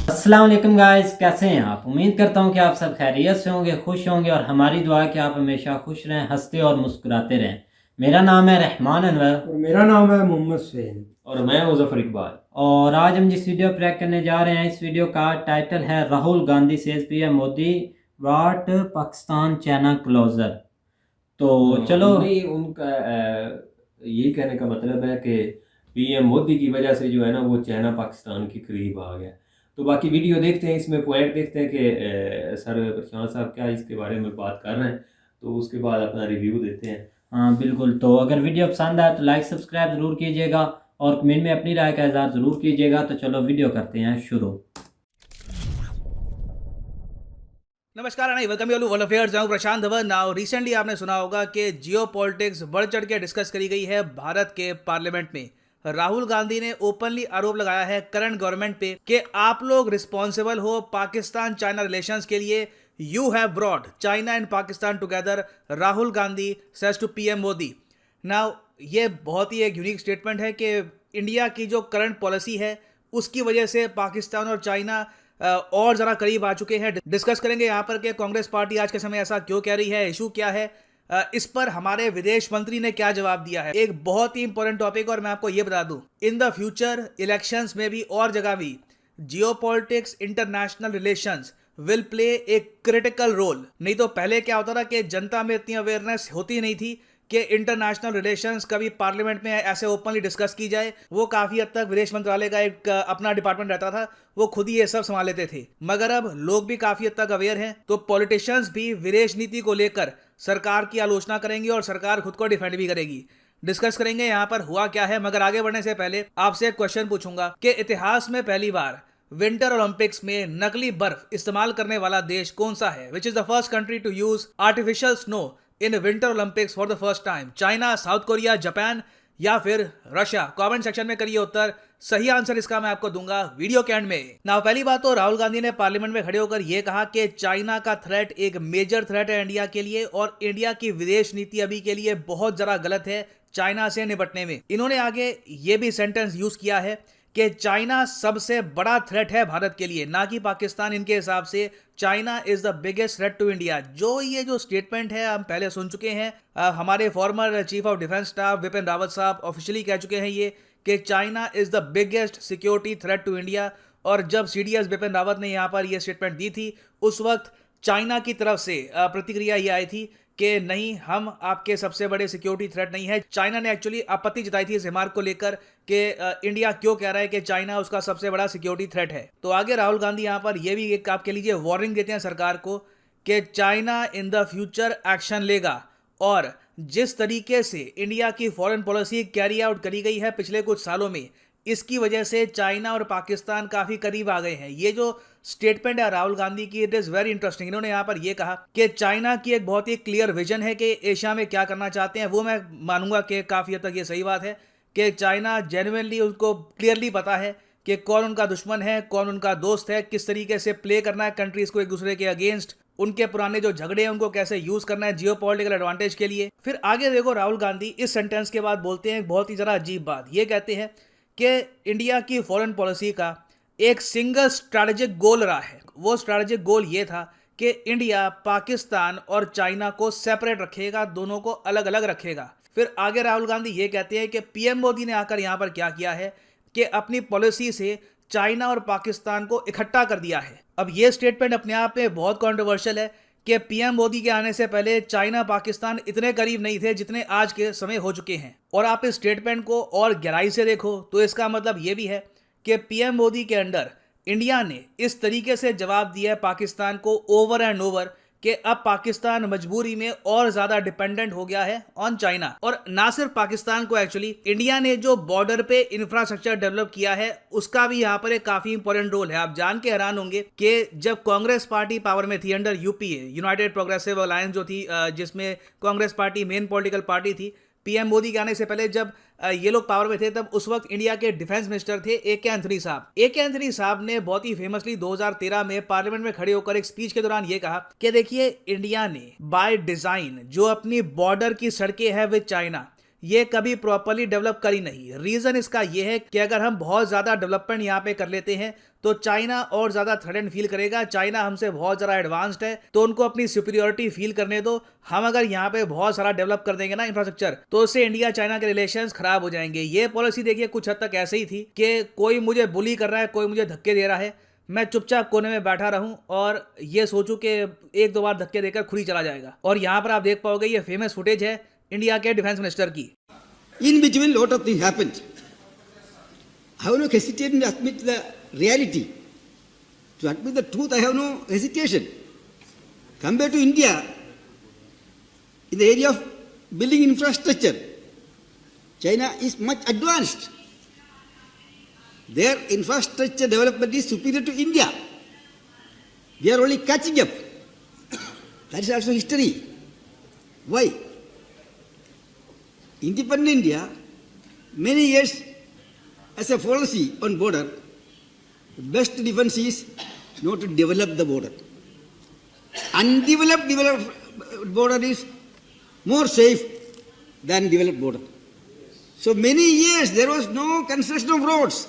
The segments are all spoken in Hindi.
अस्सलाम वालेकुम गाइस, कैसे हैं आप। उम्मीद करता हूं कि आप सब खैरियत से होंगे, खुश होंगे और हमारी दुआ है कि आप हमेशा खुश रहें, हंसते और मुस्कुराते रहें। मेरा नाम है रहमान अनवर और मेरा नाम है मोहम्मद सैन और मैं मुजफ्फर इकबाल। और आज हम जिस वीडियो पर रिएक्ट करने जा रहे हैं, इस वीडियो का टाइटल है Rahul Gandhi says PM Modi brought Pakistan China closer. तो चलो, नहीं, उनका यही कहने का मतलब है कि पीएम मोदी की वजह से जो है ना वो चाइना पाकिस्तान के करीब आ गया। तो बाकी वीडियो देखते हैं, इसमें पॉइंट देखते हैं कि सर प्रशांत साहब क्या इसके बारे में बात कर रहे हैं, तो उसके बाद अपना रिव्यू देते हैं। हाँ बिल्कुल। तो अगर वीडियो पसंद आए तो लाइक सब्सक्राइब ज़रूर कीजिएगा और कमेंट में अपनी राय का इज़हार ज़रूर कीजिएगा। तो चलो वीडियो करते हैं शुरू। नमस्कार and welcome you to world affairs. मैं हूं प्रशांत धवन। नाउ रिसेंटली आपने सुना होगा कि जियो पॉलिटिक्स बढ़ चढ़ के डिस्कस करी गई है भारत के पार्लियामेंट में। राहुल गांधी ने ओपनली आरोप लगाया है करंट गवर्नमेंट पे कि आप लोग रिस्पॉन्सिबल हो पाकिस्तान चाइना रिलेशंस के लिए। You have brought China and Pakistan together, Rahul Gandhi says to PM Modi. Now ये बहुत ही एक यूनिक स्टेटमेंट है कि इंडिया की जो करंट पॉलिसी है उसकी वजह से पाकिस्तान और चाइना और ज़रा करीब आ चुके हैं। डिस्कस करेंगे यहाँ पर कि कांग्रेस पार्टी आज के समय ऐसा क्यों कह रही है, इशू क्या है, इस पर हमारे विदेश मंत्री ने क्या जवाब दिया है। एक बहुत ही इंपॉर्टेंट टॉपिक, और मैं आपको ये बता दूं, इन द फ्यूचर इलेक्शंस में भी और जगह भी geopolitics international relations will play a critical role. नहीं तो पहले क्या होता था कि जनता में इतनी अवेयरनेस होती नहीं थी कि इंटरनेशनल रिलेशंस कभी पार्लियामेंट में ऐसे ओपनली डिस्कस की जाए। वो काफ़ी हद तक विदेश मंत्रालय का एक अपना डिपार्टमेंट रहता था, वो खुद ही ये सब संभाल लेते थे। मगर अब लोग भी काफ़ी हद तक अवेयर हैं, तो पॉलिटिशियंस भी विदेश नीति को लेकर सरकार की आलोचना करेंगी और सरकार खुद को डिफेंड भी करेगी। डिस्कस करेंगे यहाँ पर हुआ क्या है। मगर आगे बढ़ने से पहले आपसे एक क्वेश्चन पूछूंगा कि इतिहास में पहली बार विंटर ओलंपिक्स में नकली बर्फ इस्तेमाल करने वाला देश कौन सा है। Which is the first country to use artificial snow in winter Olympics for the first time. China, South Korea, Japan या फिर रशिया। कमेंट सेक्शन में करिए उत्तर। सही आंसर इसका मैं आपको दूंगा वीडियो के एंड में। नाउ पहली बात तो राहुल गांधी ने पार्लियामेंट में खड़े होकर यह कहा कि चाइना का थ्रेट एक मेजर थ्रेट है इंडिया के लिए, और इंडिया की विदेश नीति अभी के लिए बहुत जरा गलत है चाइना से निपटने में। इन्होंने आगे ये भी सेंटेंस यूज किया है कि चाइना सबसे बड़ा थ्रेट है भारत के लिए, ना कि पाकिस्तान। इनके हिसाब से China is the biggest threat to India. ये जो स्टेटमेंट है हम पहले सुन चुके हैं। हमारे former chief of defence staff Vipin Rawat साहब ऑफिशियली कह चुके हैं ये कि China is the biggest security threat to India. और जब सीडीएस विपिन रावत ने यहाँ पर ये स्टेटमेंट दी थी, उस वक्त चाइना की तरफ से प्रतिक्रिया ये आई थी कि नहीं, हम आपके सबसे बड़े सिक्योरिटी थ्रेट नहीं है। चाइना ने एक्चुअली आपत्ति जताई थी इस रिमार्क को लेकर कि इंडिया क्यों कह रहा है कि चाइना उसका सबसे बड़ा सिक्योरिटी थ्रेट है। तो आगे राहुल गांधी यहाँ पर यह भी एक आपके लीजिए वार्निंग देते हैं सरकार को कि China in the future action लेगा। और जिस तरीके से इंडिया की फॉरेन पॉलिसी कैरी आउट करी गई है पिछले कुछ सालों में, इसकी वजह से चाइना और पाकिस्तान काफी करीब आ गए हैं। ये जो स्टेटमेंट है राहुल गांधी की, इट इज वेरी इंटरेस्टिंग। इन्होंने यहाँ पर यह कहा कि चाइना की एक बहुत ही क्लियर विजन है कि एशिया में क्या करना चाहते हैं। वो मैं मानूंगा कि काफी हद तक ये सही बात है कि चाइना जेन्युइनली उनको क्लियरली पता है कि कौन उनका दुश्मन है, कौन उनका दोस्त है, किस तरीके से प्ले करना है कंट्रीज को एक दूसरे के अगेंस्ट, उनके पुराने जो झगड़े हैं उनको कैसे यूज करना है जियो पॉलिटिकल एडवांटेज के लिए। फिर आगे देखो राहुल गांधी इस सेंटेंस के बाद बोलते हैं बहुत ही जरा अजीब बात। ये कहते हैं कि इंडिया की फॉरेन पॉलिसी का एक सिंगल स्ट्रैटेजिक गोल रहा है। वो स्ट्रैटेजिक गोल ये था कि इंडिया पाकिस्तान और चाइना को सेपरेट रखेगा, दोनों को अलग अलग रखेगा। फिर आगे राहुल गांधी ये कहते हैं कि पीएम मोदी ने आकर यहाँ पर क्या किया है कि अपनी पॉलिसी से चाइना और पाकिस्तान को इकट्ठा कर दिया है। अब ये स्टेटमेंट अपने आप में बहुत कॉन्ट्रोवर्शियल है कि पीएम मोदी के आने से पहले चाइना पाकिस्तान इतने करीब नहीं थे जितने आज के समय हो चुके हैं। और आप इस स्टेटमेंट को और गहराई से देखो तो इसका मतलब ये भी है कि पीएम मोदी के अंडर इंडिया ने इस तरीके से जवाब दिया है पाकिस्तान को ओवर एंड ओवर कि अब पाकिस्तान मजबूरी में और ज्यादा डिपेंडेंट हो गया है ऑन चाइना। और ना सिर्फ पाकिस्तान को, एक्चुअली इंडिया ने जो बॉर्डर पे इंफ्रास्ट्रक्चर डेवलप किया है उसका भी यहाँ पर एक काफी इंपॉर्टेंट रोल है। आप जान के हैरान होंगे कि जब कांग्रेस पार्टी पावर में थी under UPA, United progressive alliance जो थी, जिसमें Congress party main political party थी, पीएम मोदी के आने से पहले जब ये लोग पावर में थे, तब उस वक्त इंडिया के डिफेंस मिनिस्टर थे AK एंथनी साहब। AK एंथनी साहब ने बहुत ही फेमसली 2013 में पार्लियामेंट में खड़े होकर एक स्पीच के दौरान ये कहा कि देखिए, इंडिया ने बाय डिजाइन जो अपनी बॉर्डर की सड़कें हैं विद चाइना, ये कभी प्रॉपर्ली डेवलप करी नहीं। रीजन इसका ये है कि अगर हम बहुत ज्यादा डेवलपमेंट यहाँ पे कर लेते हैं तो चाइना और ज्यादा थ्रेटेंड फील करेगा। चाइना हमसे बहुत ज्यादा एडवांस्ड है, तो उनको अपनी सुपीरियोरिटी फील करने दो। हम अगर यहाँ पे बहुत सारा डेवलप कर देंगे ना इंफ्रास्ट्रक्चर, तो उससे इंडिया चाइना के रिलेशंस खराब हो जाएंगे। ये पॉलिसी देखिए कुछ हद तक ऐसे ही थी कि कोई मुझे बुली कर रहा है, कोई मुझे धक्के दे रहा है, मैं चुपचाप कोने में बैठा रहूं और ये सोचूं कि एक दो बार धक्के देकर खुद ही चला जाएगा। और यहाँ पर आप देख पाओगे ये फेमस फुटेज है इंडिया के डिफेंस मिनिस्टर की। In between, lot of things happened. I have no hesitation to admit the reality. To admit the truth, I have no hesitation. Compared to India, in the area of building infrastructure, China is much advanced. Their infrastructure development is superior to India. We are only catching up. That is also history. Why? Independent India, many years as a policy on border, best defense is not to develop the border. Undeveloped border is more safe than developed border. So many years there was no construction of roads,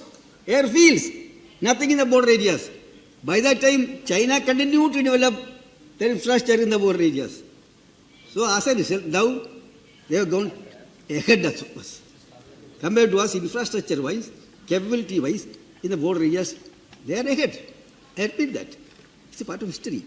airfields, nothing in the border areas. By that time, China continued to develop their infrastructure in the border areas. So as a result, now they have gone ahead of us. Compared to us, infrastructure-wise, capability-wise, in the border areas, they are ahead. I admit that. It's a part of history.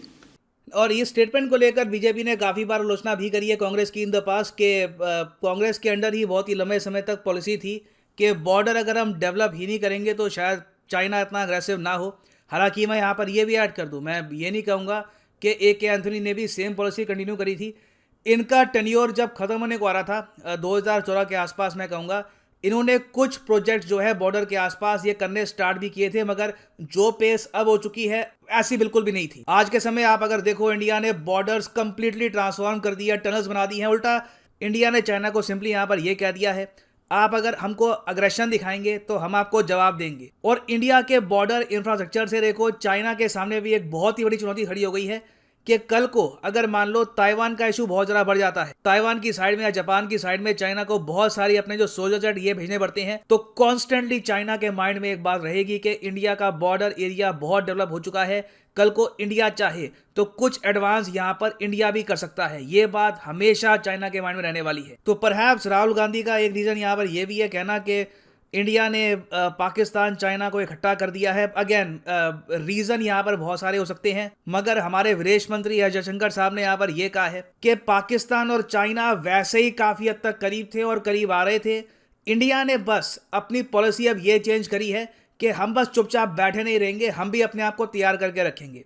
और इस स्टेटमेंट को लेकर बीजेपी ने काफ़ी बार आलोचना भी करी है कांग्रेस की इन द पास के कांग्रेस के अंडर ही बहुत ही लंबे समय तक पॉलिसी थी कि बॉर्डर अगर हम डेवलप ही नहीं करेंगे तो शायद चाइना इतना अग्रेसिव ना हो। हालांकि मैं यहाँ पर ये भी ऐड कर दूँ, मैं ये नहीं कहूँगा कि AK एंथनी ने भी सेम पॉलिसी कंटिन्यू करी थी। इनका टेन्योर जब ख़त्म होने को आ रहा था 2014 के आसपास, मैं कहूँगा इन्होंने कुछ प्रोजेक्ट जो है बॉर्डर के आसपास ये करने स्टार्ट भी किए थे, मगर जो पेस अब हो चुकी है ऐसी बिल्कुल भी नहीं थी। आज के समय आप अगर देखो, इंडिया ने बॉर्डर्स कंप्लीटली ट्रांसफॉर्म कर दिया, टनल्स बना दी हैं। उल्टा इंडिया ने चाइना को सिंपली यहाँ पर यह कह दिया है, आप अगर हमको अग्रेशन दिखाएंगे तो हम आपको जवाब देंगे। और इंडिया के बॉर्डर इंफ्रास्ट्रक्चर से देखो, चाइना के सामने भी एक बहुत ही बड़ी चुनौती खड़ी हो गई है कि कल को अगर मान लो ताइवान का इशू बहुत ज़्यादा बढ़ जाता है, ताइवान की साइड में या जापान की साइड में चाइना को बहुत सारी अपने जो सोल्जर जेट ये भेजने पड़ते हैं, तो कॉन्स्टेंटली चाइना के माइंड में एक बात रहेगी कि इंडिया का बॉर्डर एरिया बहुत डेवलप हो चुका है, कल को इंडिया चाहे तो कुछ एडवांस यहाँ पर इंडिया भी कर सकता है। ये बात हमेशा चाइना के माइंड में रहने वाली है। तो परहैप्स राहुल गांधी का एक रीज़न यहाँ पर यह भी है कहना कि इंडिया ने पाकिस्तान चाइना को इकट्ठा कर दिया है। अगेन रीज़न यहाँ पर बहुत सारे हो सकते हैं, मगर हमारे विदेश मंत्री जयशंकर साहब ने यहाँ पर यह कहा है कि पाकिस्तान और चाइना वैसे ही काफ़ी हद तक करीब थे और करीब आ रहे थे। इंडिया ने बस अपनी पॉलिसी अब ये चेंज करी है कि हम बस चुपचाप बैठे नहीं रहेंगे, हम भी अपने आप को तैयार करके रखेंगे।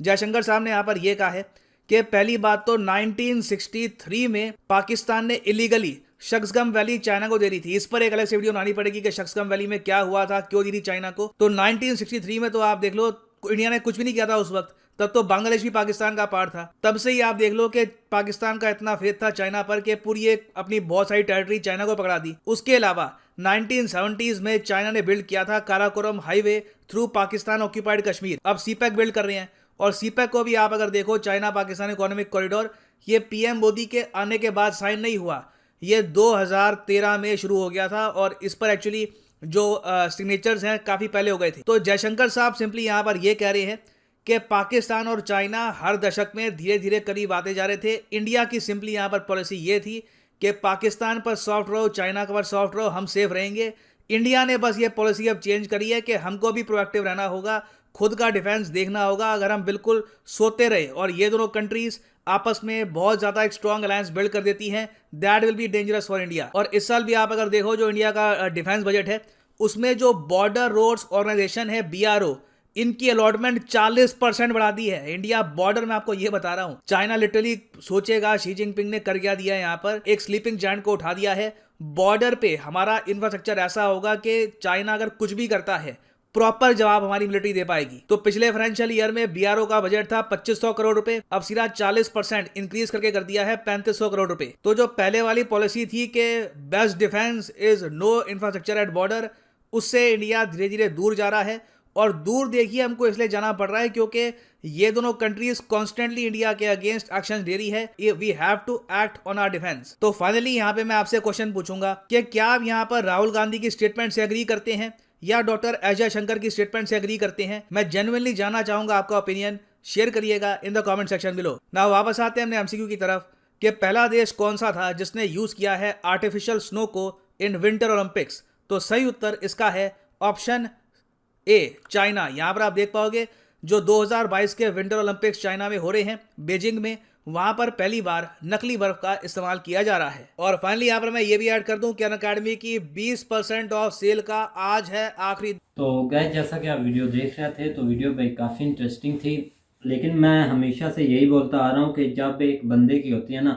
जयशंकर साहब ने यहाँ पर यह कहा है कि पहली बात तो 1963 में पाकिस्तान ने इलीगली शक्सगम वैली चाइना को दे रही थी। इस पर एक अलग से वीडियो बनानी पड़ेगी कि शक्सगम वैली में क्या हुआ था, क्यों दी थी चाइना को। तो 1963 में तो आप देख लो इंडिया ने कुछ भी नहीं किया था उस वक्त, तब तो बांग्लादेश भी पाकिस्तान का पार्ट था। तब से ही आप देख लो कि पाकिस्तान का इतना फेथ था चाइना पर कि पूरी एक अपनी बहुत सारी टेरिटरी चाइना को पकड़ा दी। उसके अलावा 1970s में चाइना ने बिल्ड किया था Karakoram highway through Pakistan occupied Kashmir. अब सीपैक बिल्ड कर रहे हैं, और सीपैक को भी आप अगर देखो, चाइना पाकिस्तान इकोनॉमिक कॉरिडोर, ये पीएम मोदी के आने के बाद साइन नहीं हुआ, ये 2013 में शुरू हो गया था, और इस पर एक्चुअली जो सिग्नेचर्स हैं काफ़ी पहले हो गए थे। तो जयशंकर साहब सिंपली यहाँ पर ये कह रहे हैं कि पाकिस्तान और चाइना हर दशक में धीरे धीरे करीब आते जा रहे थे। इंडिया की सिंपली यहाँ पर पॉलिसी ये थी कि पाकिस्तान पर सॉफ्ट रहो, चाइना पर सॉफ्ट रहो, हम सेफ रहेंगे। इंडिया ने बस ये पॉलिसी अब चेंज करी है कि हमको भी प्रोएक्टिव रहना होगा, खुद का डिफेंस देखना होगा। अगर हम बिल्कुल सोते रहे और ये दोनों कंट्रीज आपस में बहुत ज़्यादा एक स्ट्रॉन्ग अलायंस बिल्ड कर देती हैं, that will be dangerous for India. और इस साल भी आप अगर देखो जो इंडिया का डिफेंस बजट है, उसमें जो बॉर्डर रोड्स ऑर्गेनाइजेशन है BRO, इनकी अलॉटमेंट 40% बढ़ा दी है। इंडिया बॉर्डर में आपको ये बता रहा हूँ, चाइना लिटरली सोचेगा शी जिनपिंग ने कर क्या दिया है, यहाँ पर एक स्लीपिंग जायंट को उठा दिया है। बॉर्डर पे हमारा इंफ्रास्ट्रक्चर ऐसा होगा कि चाइना अगर कुछ भी करता है, प्रॉपर जवाब हमारी मिलिट्री दे पाएगी। तो पिछले फाइनेंशियल ईयर में बीआरओ का बजट था 2500 करोड़ रुपए, अब सीधा 40% इंक्रीज करके कर दिया है 3500 करोड़ रुपए। तो जो पहले वाली पॉलिसी थी कि best defence is no infrastructure at border, उससे इंडिया धीरे धीरे दूर जा रहा है। और दूर देखिए हमको इसलिए जाना पड़ रहा है क्योंकि ये दोनों कंट्रीज कॉन्स्टेंटली इंडिया के अगेंस्ट एक्शन ले रही है। We have to act on our defence. तो फाइनली यहाँ पे मैं आपसे क्वेश्चन पूछूंगा कि क्या आप यहाँ पर राहुल गांधी की स्टेटमेंट से एग्री करते हैं या डॉक्टर एस जयशंकर की स्टेटमेंट से एग्री करते हैं? मैं जेन्युइनली जानना चाहूंगा आपका ओपिनियन, शेयर करिएगा in the comment section below. Now वापस आते हैं हमने एमसीक्यू की तरफ कि पहला देश कौन सा था जिसने यूज किया है आर्टिफिशियल स्नो को इन विंटर ओलंपिक्स? तो सही उत्तर इसका है ऑप्शन ए, चाइना। यहां पर आप देख पाओगे जो 2022 के विंटर ओलंपिक्स चाइना में हो रहे हैं, बीजिंग में, वहां पर पहली बार नकली बर्फ का इस्तेमाल किया जा रहा है। और फाइनली यहां पर मैं ये भी ऐड कर दूं कि अनअकैडमी की 20% ऑफ सेल का आज है आखिरी। तो गाइस जैसा कि आप वीडियो देख रहे थे तो वीडियो भाई काफ़ी इंटरेस्टिंग थी, लेकिन मैं हमेशा से यही बोलता आ रहा हूँ कि जब एक बंदे की होती है ना,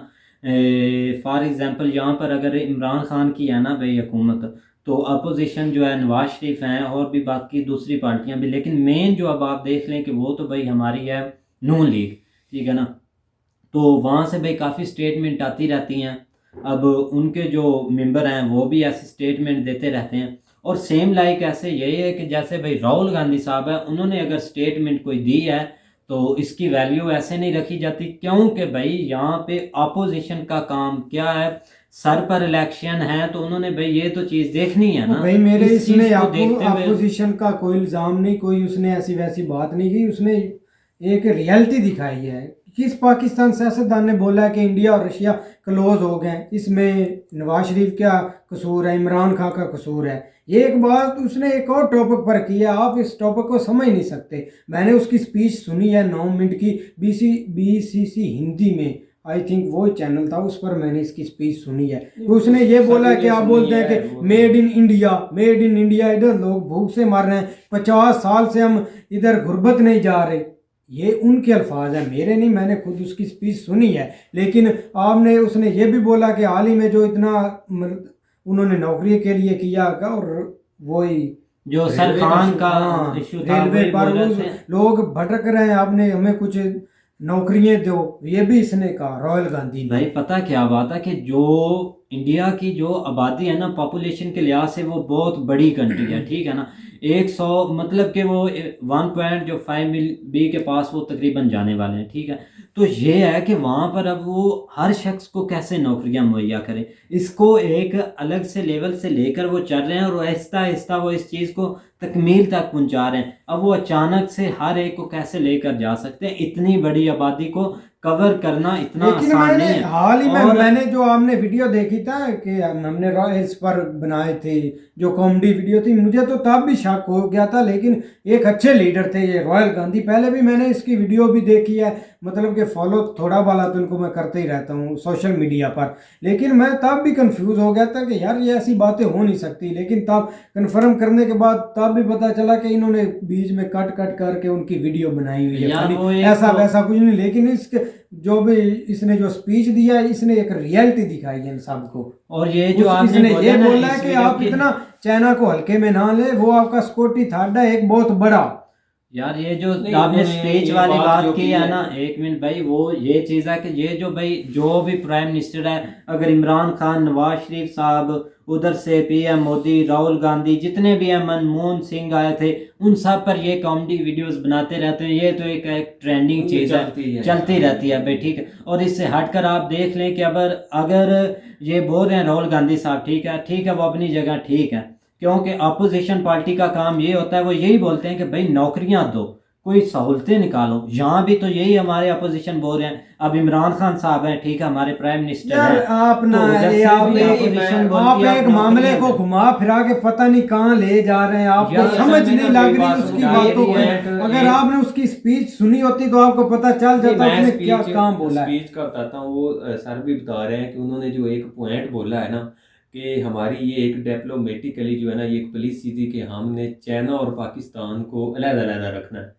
फॉर एग्जांपल यहाँ पर अगर इमरान खान की है ना भाई हुकूमत, तो अपोजिशन जो है नवाज शरीफ हैं और भी बाकी दूसरी पार्टियां भी, लेकिन मेन जो अब आप देख लें कि वो तो भाई हमारी है नून लीग, ठीक है ना। तो वहाँ से भाई काफ़ी स्टेटमेंट आती रहती हैं। अब उनके जो मेंबर हैं वो भी ऐसे स्टेटमेंट देते रहते हैं। और सेम लाइक ऐसे यही है कि जैसे भाई राहुल गांधी साहब है, उन्होंने अगर स्टेटमेंट कोई दी है तो इसकी वैल्यू ऐसे नहीं रखी जाती, क्योंकि भाई यहाँ पे अपोजिशन का काम क्या है, सर पर इलेक्शन है तो उन्होंने भाई ये तो चीज देखनी है ना भाई मेरे इस चीज इसमें को देखते हुए। अपोजिशन का कोई इल्जाम नहीं, कोई उसने ऐसी वैसी बात नहीं की, उसने एक रियलिटी दिखाई है। किस पाकिस्तान सियासतदान ने बोला है कि इंडिया और रशिया क्लोज हो गए, इसमें नवाज शरीफ क्या कसूर है, इमरान खान का कसूर है? ये एक बात उसने एक और टॉपिक पर की है, आप इस टॉपिक को समझ नहीं सकते। मैंने उसकी स्पीच सुनी है 9 मिनट की, बीसीसी हिंदी में, आई थिंक वो चैनल था, उस पर मैंने इसकी स्पीच सुनी है। तो उसने ये बोला है कि आप बोलते हैं कि made in India, made in India, इधर लोग भूख से मर रहे हैं, 50 साल से हम इधर गुर्बत नहीं जा रहे। ये उनके अल्फाज हैं, मेरे नहीं, मैंने खुद उसकी स्पीच सुनी है। लेकिन आपने उसने ये भी बोला कि हाल ही में जो इतना उन्होंने नौकरी के लिए किया, और वही जो सर खान का इशू था, रेलवे पर लोग भटक रहे हैं, आपने हमें कुछ नौकरियां दो, ये भी इसने कहा राहुल गांधी ने। भाई पता क्या बात है कि जो इंडिया की जो आबादी है ना, पॉपुलेशन के लिहाज से वो बहुत बड़ी कंट्री है, ठीक है ना। 100 मतलब कि वो 1.5 बी के पास वो तकरीबन जाने वाले हैं, ठीक है। तो ये है कि वहाँ पर अब वो हर शख्स को कैसे नौकरियां मुहैया करें, इसको एक अलग से लेवल से लेकर वो चल रहे हैं और आहिस्ता आहिस्ता वो इस चीज़ को तकमील तक पहुंचा रहे हैं। अब वो अचानक से हर एक को कैसे लेकर जा सकते हैं, इतनी बड़ी आबादी को कवर करना इतना आसान नहीं है। हाल ही में मैंने जो आपने वीडियो देखी था कि हमने इस पर बनाए थे, जो कॉमेडी वीडियो थी, मुझे तो तब भी शक हो गया था, लेकिन एक अच्छे लीडर थे ये राहुल गांधी। पहले भी मैंने इसकी वीडियो भी देखी है, मतलब कि फॉलो थोड़ा बाला तो इनको मैं करते ही रहता हूँ सोशल मीडिया पर, लेकिन मैं तब भी कंफ्यूज हो गया था कि यार ये ऐसी बातें हो नहीं सकती। लेकिन तब कंफर्म करने के बाद तब भी पता चला कि इन्होंने बीच में कट करके उनकी वीडियो बनाई हुई है, ऐसा वैसा कुछ नहीं। लेकिन इसके जो भी इसने जो स्पीच दिया है, इसने एक रियलिटी दिखाई है इन सबको। और ये जो इसने ये बोला है कि आप इतना चाइना को हल्के में ना ले, वो आपका सिक्योरिटी थ्रेट है एक बहुत बड़ा। यार ये जो आपने स्पीच वाली बात की है ना, एक मिनट भाई, वो ये चीज़ है कि ये जो भाई जो भी प्राइम मिनिस्टर है, अगर इमरान खान, नवाज शरीफ साहब, उधर से पीएम मोदी, राहुल गांधी, जितने भी हैं, मनमोहन सिंह आए थे, उन सब पर ये कॉमेडी वीडियोस बनाते रहते हैं। ये तो एक ट्रेंडिंग चीज़ है, चलती रहती है भाई, ठीक है। और इससे हटकर आप देख लें कि अगर ये बोल रहे हैं राहुल गांधी साहब, ठीक है, वो अपनी जगह ठीक है, क्योंकि अपोजिशन पार्टी का काम ये होता है, वो यही बोलते हैं कि भाई नौकरियां दो, कोई सहूलतें निकालो। यहाँ भी तो यही हमारे अपोजिशन बोल रहे हैं। अब इमरान खान साहब हैं, ठीक है, हमारे प्राइम मिनिस्टर हैं, आप एक मामले को घुमा फिरा के पता नहीं कहाँ ले जा रहे हैं, आपको समझ नहीं लग रही उसकी बातों को। अगर आपने उसकी स्पीच सुनी होती तो आपको पता चल जाता उसने क्या काम बोला है। स्पीच का बताता हूँ, वो सर भी बता रहे हैं कि उन्होंने जो एक पॉइंट बोला है ना, कि हमारी ये एक डिप्लोमेटिकली जो है ना, ये एक पॉलिसी थी कि हमने चाइना और पाकिस्तान को अलग-अलग रखना है,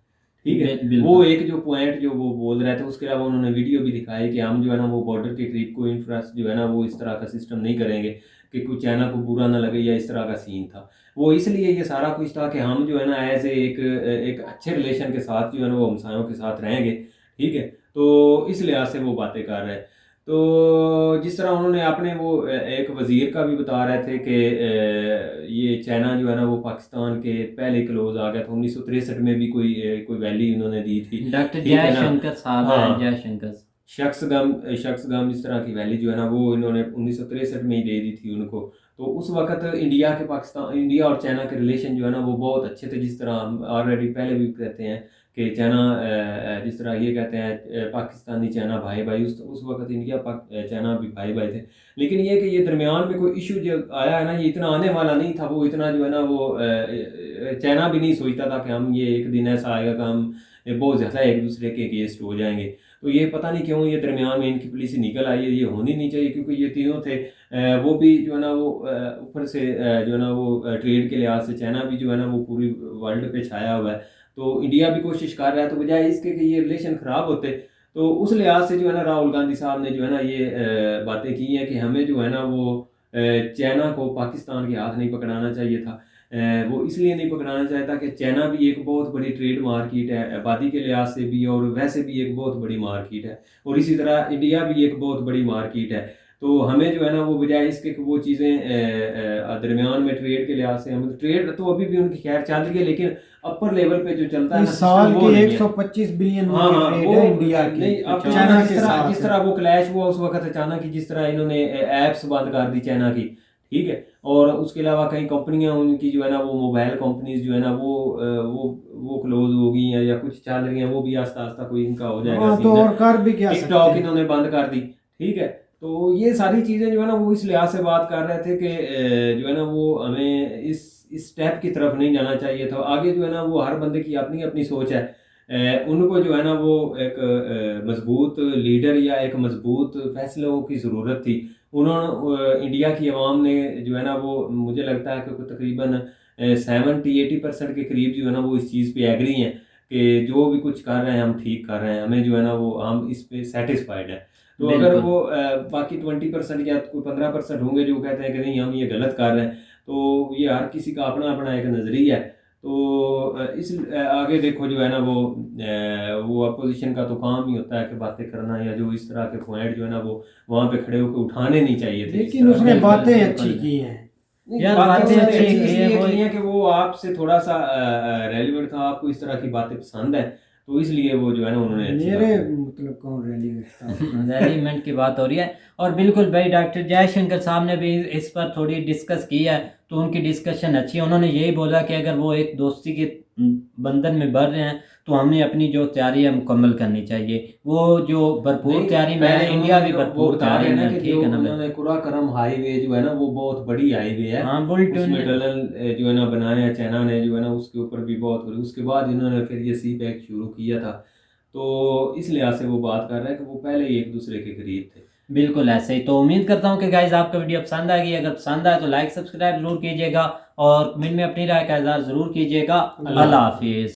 ठीक है। बिल्कुल। वो एक जो पॉइंट जो वो बोल रहे थे, उसके अलावा उन्होंने वीडियो भी दिखाई कि हम जो है ना वो बॉर्डर के करीब कोई इंफ्रास्ट्रक्चर जो है ना वो इस तरह का सिस्टम नहीं करेंगे कि कोई चाइना को बुरा ना लगे, या इस तरह का सीन था। वो इसलिए ये सारा कुछ था कि हम जो है ना एज एक अच्छे रिलेशन के साथ जो है ना वो हमसायों के साथ रहेंगे, ठीक है। तो इस लिहाज से वो बातें कर रहे हैं। तो जिस तरह उन्होंने अपने वो एक वज़ीर का भी बता रहे थे कि ये चाइना जो है ना वो पाकिस्तान के पहले क्लोज आ गया था, 1963 में भी कोई वैली उन्होंने दी थी। डॉक्टर ठीक है ना? जयशंकर साहब हाँ। हैं, जयशंकर। शख्सगम इस तरह की वैली जो है ना वो इन्होंने 1963 में ही दे दी थी उनको। तो उस वक्त इंडिया और चाइना के रिलेशन जो है ना वो बहुत अच्छे थे। जिस तरह हम ऑलरेडी पहले भी कहते हैं कि चाइना जिस तरह ये कहते हैं पाकिस्तानी चाइना भाई भाई, उस वक्त इंडिया चाइना भी भाई भाई थे। लेकिन ये कि ये दरमियान में कोई इशू जो आया है ना, ये इतना आने वाला नहीं था। वो इतना जो है ना वो चाइना भी नहीं सोचता था कि हम ये एक दिन ऐसा आएगा कि हम बहुत ज़्यादा एक दूसरे के अगेंस्ट हो जाएंगे। तो ये पता नहीं क्यों ये दरमियान में इनकी पॉलिसी निकल आई है। ये होनी नहीं चाहिए, क्योंकि ये तीनों थे वो भी जो है ना वो ऊपर से जो है ना वो ट्रेड के लिहाज से चाइना भी जो है ना वो पूरी वर्ल्ड पे छाया हुआ है। तो इंडिया भी कोशिश कर रहा है। तो बजाय इसके कि ये रिलेशन ख़राब होते, तो उस लिहाज से जो है ना राहुल गांधी साहब ने जो है ना ये बातें की हैं कि हमें जो है ना वो चाइना को पाकिस्तान के हाथ नहीं पकड़ाना चाहिए था। वो इसलिए नहीं पकड़ाना चाहता कि चाइना भी एक बहुत बड़ी ट्रेड मार्केट है, आबादी के लिहाज से भी, और वैसे भी एक बहुत बड़ी मार्केट है, और इसी तरह इंडिया भी एक बहुत बड़ी मार्केट है। तो हमें जो है ना वो बजाय इसके कि वो चीज़ें दरमियान में ट्रेड के लिहाज से, हम ट्रेड तो अभी भी उनकी खैर चल रही है, लेकिन अपर लेवल पे जो चलता है इस ना साल सिस्टम, वो की नहीं है। 125 बिलियन हाँ हाँ, ट्रेड वो है इंडिया की नहीं, अब चाइना के जिस साथ। तरह वो क्लैश हुआ उस वक्त अचानक ही, जिस तरह इन्होंने ऐप्स बंद कर दी चाइना की, ठीक है। और उसके अलावा कई कंपनियां उनकी जो है ना वो मोबाइल कंपनीज जो है ना वो क्लोज हो गई हैं या कुछ चल रही हैं, वो भी आस्ता आस्ता कोई इनका हो जाएगा हाँ, तो सीन। और कर भी क्या सकते टिकटॉक हैं। इन्होंने बंद कर दी, ठीक है। तो ये सारी चीज़ें जो है ना वो इस लिहाज से बात कर रहे थे कि जो है ना वो हमें इस स्टेप की तरफ नहीं जाना चाहिए था। आगे जो है ना वो हर बंदे की अपनी अपनी सोच है। उनको जो है ना वो एक मजबूत लीडर या एक मजबूत फैसलों की ज़रूरत थी। उन्होंने इंडिया की आवाम ने जो है ना वो, मुझे लगता है कि तकरीबन 70-80% के करीब जो है ना वो इस चीज़ पे एग्री हैं कि जो भी कुछ कर रहे हैं हम ठीक कर रहे हैं, हमें जो है ना वो हम इस पे सेटिस्फाइड है। तो अगर बिल्कुल। वो बाकी 20% या कोई 15% होंगे जो कहते हैं कि नहीं हम ये गलत कर रहे हैं, तो ये हर किसी का अपना अपना एक नज़रिया है। तो आगे देखो जो है ना वो अपोजिशन का तो काम ही होता है कि बातें करना, या जो इस तरह के पॉइंट जो है ना वो वहाँ पे खड़े होकर उठाने नहीं चाहिए थे। लेकिन उसने बिल्कुल, बातें बिल्कुल। अच्छी की हैं। यार, बातें बातें उसने अच्छी अच्छी की है, इसलिए वो की हैं कि वो आपसे थोड़ा सा रेलिवेंट था, आपको इस तरह की बातें पसंद है, तो इसलिए वो जो है ना उन्होंने अच्छी मेरे बातें की। मतलब कौन रेलिवेंट एलिमेंट की बात हो रही है। और बिल्कुल भाई, डॉक्टर जयशंकर साहब ने भी इस पर थोड़ी डिस्कस की है, तो उनकी डिस्कशन अच्छी है। उन्होंने यही बोला कि अगर वो एक दोस्ती के बंधन में बढ़ रहे हैं तो हमें अपनी जो तैयारी है मुकम्मल करनी चाहिए। वो जो भरपूर नहीं, तैयारी में पहले है, इंडिया भी उन्होंने वो भरपूर बता रहे तैयारी हैं ना में, कि ठीक जो है ना भाई? उन्होंने कुराकरम हाईवे जो है ना वो बहुत बड़ी हाईवे है। हाँ, बुल उसमें टनल। टनल जो है ना बनाया है चाइना ने जो है ना, उसके ऊपर भी बहुत, उसके बाद इन्होंने फिर ये सी पैक शुरू किया था। तो इस लिहाज से वो बात कर रहे हैं कि वो पहले ही एक दूसरे के करीब थे। बिल्कुल ऐसे ही। तो उम्मीद करता हूँ कि गाइज आपका वीडियो पसंद आएगी। अगर पसंद आए तो लाइक सब्सक्राइब जरूर कीजिएगा और कमेंट में अपनी राय का इज़हार ज़रूर कीजिएगा। अल्लाह हाफिज़।